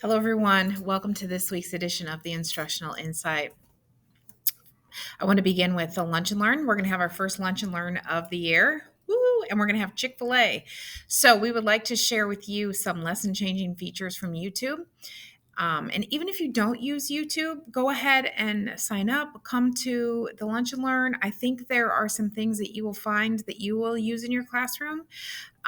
Hello, everyone. Welcome to this week's edition of the Instructional Insight. I want to begin with the Lunch and Learn. We're going to have our first Lunch and Learn of the year. Woo! And we're going to have Chick-fil-A. So we would like to share with you some lesson-changing features from YouTube. And even if you don't use YouTube, go ahead and sign up. Come to the Lunch and Learn. I think there are some things that you will find that you will use in your classroom.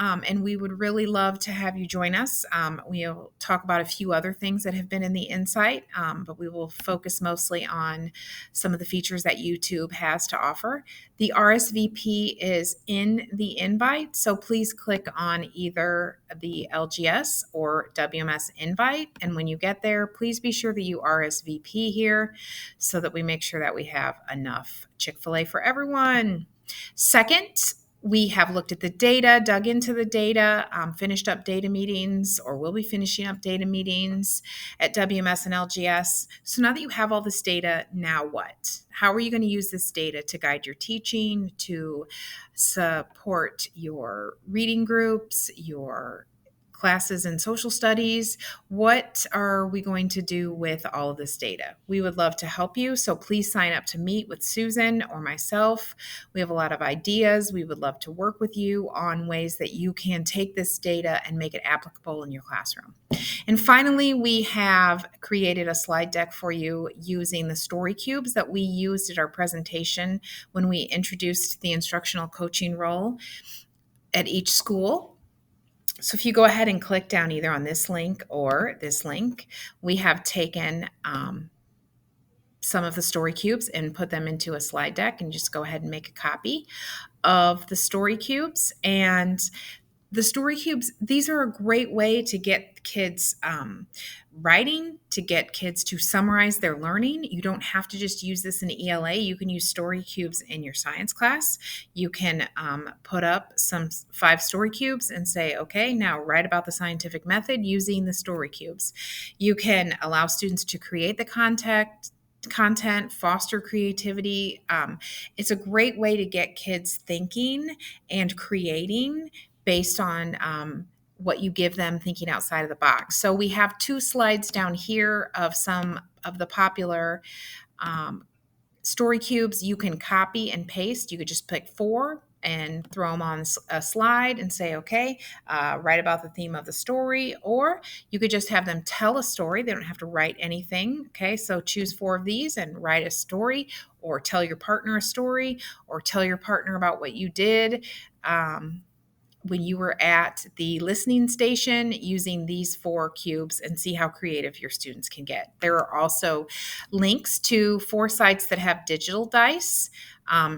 And we would really love to have you join us. We'll talk about a few other things that have been in the Insight, but we will focus mostly on some of the features that YouTube has to offer. The RSVP is in the invite, so please click on either the LGS or WMS invite. And when you get there, please be sure that you RSVP here so that we make sure that we have enough Chick-fil-A for everyone. Second, we have looked at the data, dug into the data, finished up data meetings, or will be finishing up data meetings at WMS and LGS. So now that you have all this data, now what? How are you going to use this data to guide your teaching, to support your reading groups, your classes in social studies? What are we going to do with all of this data? We would love to help you, so please sign up to meet with Susan or myself. We have a lot of ideas. We would love to work with you on ways that you can take this data and make it applicable in your classroom. And finally, we have created a slide deck for you using the story cubes that we used at our presentation when we introduced the instructional coaching role at each school. So if you go ahead and click down either on this link or this link, we have taken some of the story cubes and put them into a slide deck, and just go ahead and make a copy of the story cubes. And the story cubes, these are a great way to get kids writing, to get kids to summarize their learning. You don't have to just use this in ELA. You can use story cubes in your science class. You can put up some 5 story cubes and say, okay, now write about the scientific method using the story cubes. You can allow students to create the content, foster creativity. It's a great way to get kids thinking and creating based on what you give them, thinking outside of the box. So we have 2 slides down here of some of the popular story cubes. You can copy and paste. You could just pick 4 and throw them on a slide and say, okay, write about the theme of the story. Or you could just have them tell a story. They don't have to write anything. Okay, so choose 4 of these and write a story, or tell your partner a story, or tell your partner about what you did when you were at the listening station using these 4 cubes, and see how creative your students can get. There are also links to 4 sites that have digital dice.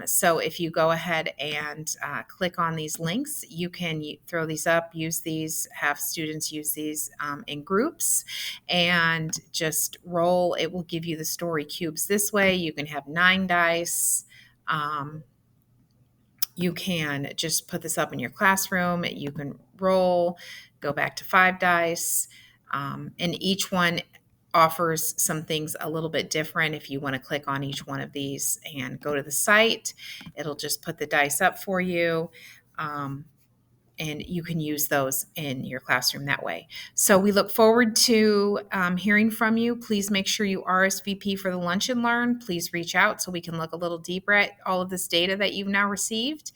So if you go ahead and click on these links, you can throw these up, use these, have students use these in groups, and just roll. It will give you the story cubes this way. You can have 9 dice. You can just put this up in your classroom. You can roll, go back to 5 dice, and each one offers some things a little bit different. If you want to click on each one of these and go to the site, it'll just put the dice up for you. And you can use those in your classroom that way. So we look forward to hearing from you. Please make sure you RSVP for the Lunch and Learn. Please reach out so we can look a little deeper at all of this data that you've now received.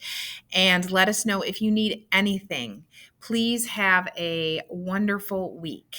And let us know if you need anything. Please have a wonderful week.